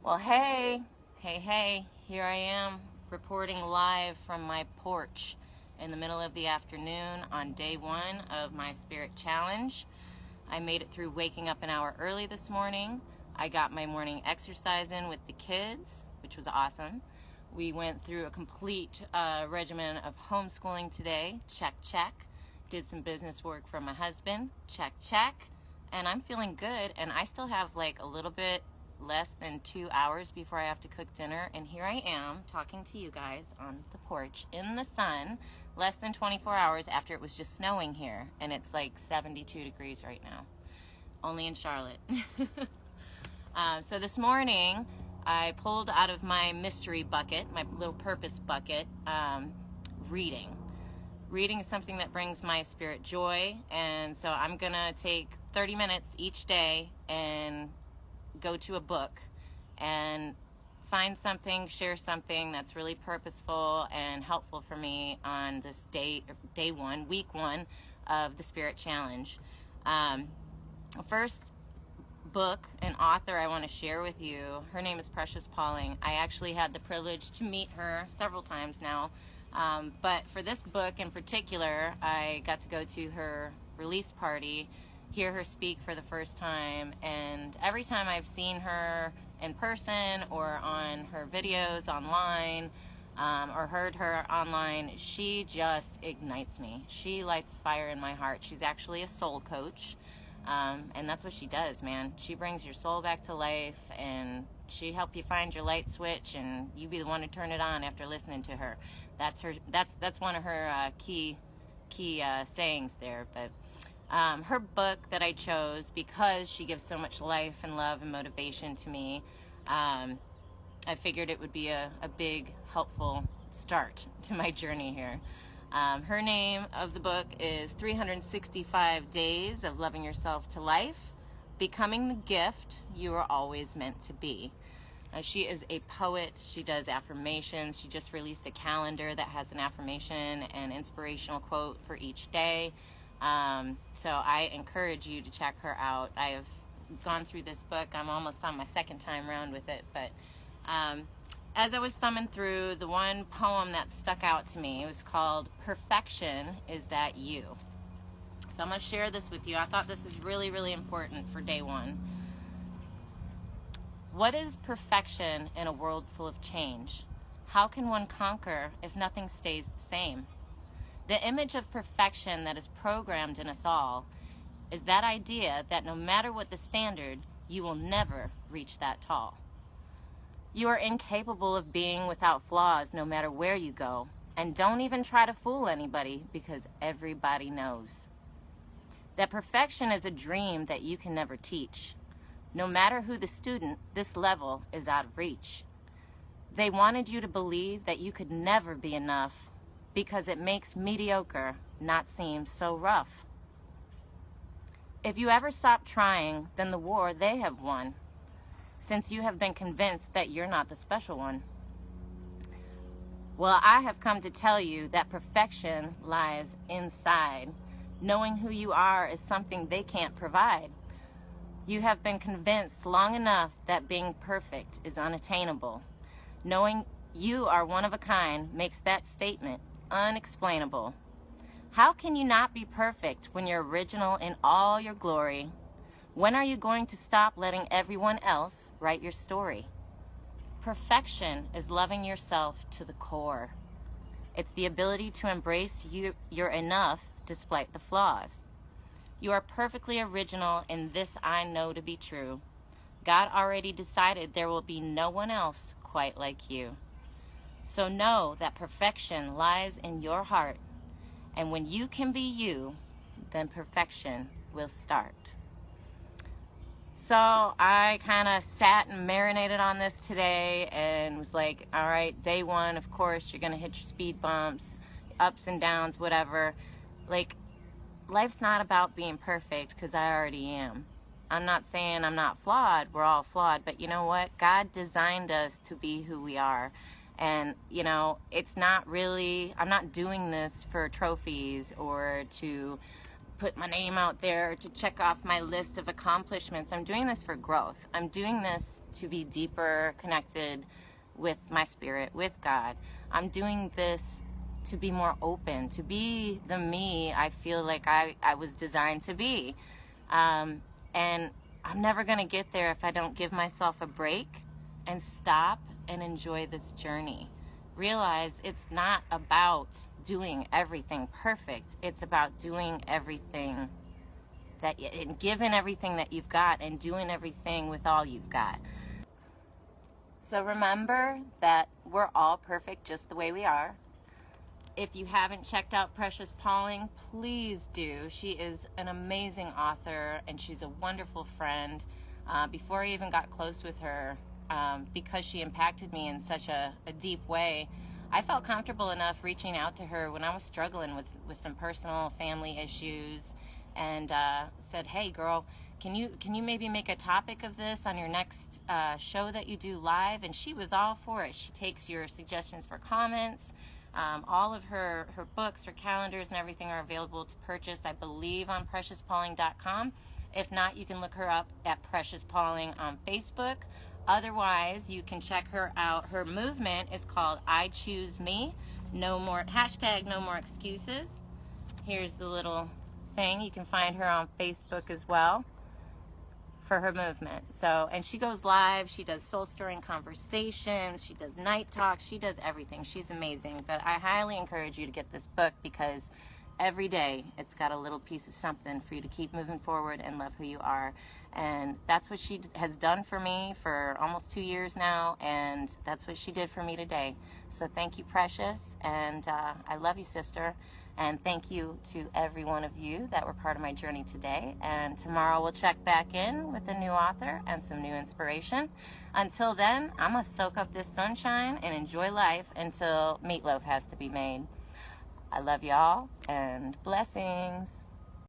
Well, hey, here I am reporting live from my porch in the middle of the afternoon on day one of my Spirit Challenge. I made it through waking up an hour early this morning. I got my morning exercise in with the kids, which was awesome. We went through a complete regimen of homeschooling today, check. Did some business work for my husband, check. And I'm feeling good, and I still have like a little bit less than 2 hours before I have to cook dinner, and here I am talking to you guys on the porch in the sun, less than 24 hours after it was just snowing here, and it's like 72 degrees right now, only in Charlotte. So this morning I pulled out of my mystery bucket, my little purpose bucket, reading. Reading is something that brings my spirit joy, and so I'm gonna take 30 minutes each day and go to a book and find something, share something that's really purposeful and helpful for me on this week one of the Spirit Challenge. First book and author I want to share with you, her name is Precious Pauling. I actually had the privilege to meet her several times now, but for this book in particular, I got to go to her release party, hear her speak for the first time, and every time I've seen her in person or on her videos online or heard her online, she just ignites me. She lights a fire in my heart. She's actually a soul coach, and that's what she does, man. She brings your soul back to life, and she help you find your light switch, and you be the one to turn it on after listening to her. That's one of her key sayings there. But her book that I chose, because she gives so much life and love and motivation to me, I figured it would be a big, helpful start to my journey here. Her name of the book is 365 Days of Loving Yourself to Life, Becoming the Gift You Are Always Meant to Be. She is a poet. She does affirmations. She just released a calendar that has an affirmation and inspirational quote for each day. So I encourage you to check her out. I have gone through this book. I'm almost on my second time around with it, but as I was thumbing through, the one poem that stuck out to me, it was called Perfection Is That You? So I'm going to share this with you. I thought this is really, really important for day one. What is perfection in a world full of change? How can one conquer if nothing stays the same? The image of perfection that is programmed in us all is that idea that no matter what the standard, you will never reach that tall. You are incapable of being without flaws no matter where you go, and don't even try to fool anybody because everybody knows. That perfection is a dream that you can never teach. No matter who the student, this level is out of reach. They wanted you to believe that you could never be enough because it makes mediocre not seem so rough. If you ever stop trying, then the war they have won, since you have been convinced that you're not the special one. Well, I have come to tell you that perfection lies inside. Knowing who you are is something they can't provide. You have been convinced long enough that being perfect is unattainable. Knowing you are one of a kind makes that statement unexplainable. How can you not be perfect when you're original in all your glory? When are you going to stop letting everyone else write your story? Perfection is loving yourself to the core. It's the ability to embrace you're enough despite the flaws. You are perfectly original, and this I know to be true. God already decided there will be no one else quite like you. So know that perfection lies in your heart, and when you can be you, then perfection will start. So I kind of sat and marinated on this today and was like, all right, day one, of course, you're going to hit your speed bumps, ups and downs, whatever. Like, life's not about being perfect, because I already am. I'm not saying I'm not flawed. We're all flawed. But you know what? God designed us to be who we are. And, you know, it's not really, I'm not doing this for trophies or to put my name out there, to check off my list of accomplishments. I'm doing this for growth. I'm doing this to be deeper connected with my spirit, with God. I'm doing this to be more open, to be the me I feel like I was designed to be. And I'm never going to get there if I don't give myself a break and stop and enjoy this journey. Realize it's not about doing everything perfect. It's about doing everything and giving everything that you've got and doing everything with all you've got. So remember that we're all perfect just the way we are. If you haven't checked out Precious Pauling, please do. She is an amazing author and she's a wonderful friend. Before I even got close with her, because she impacted me in such a deep way, I felt comfortable enough reaching out to her when I was struggling with some personal family issues, and said, hey girl, can you maybe make a topic of this on your next show that you do live? And she was all for it. She takes your suggestions for comments. All of her books, her calendars, and everything are available to purchase, I believe, on preciouspauling.com. If not, you can look her up at Precious Pauling on Facebook. Otherwise, you can check her out. Her movement is called I Choose Me. No more excuses. Here's the little thing. You can find her on Facebook as well for her movement. So, and she goes live, she does soul stirring conversations, she does night talks, she does everything. She's amazing. But I highly encourage you to get this book, because every day it's got a little piece of something for you to keep moving forward and love who you are. And that's what she has done for me for almost 2 years now, and that's what she did for me today. So thank you, Precious, and I love you, sister. And thank you to every one of you that were part of my journey today. And tomorrow we'll check back in with a new author and some new inspiration. Until then, I'm going to soak up this sunshine and enjoy life until meatloaf has to be made. I love y'all, and blessings.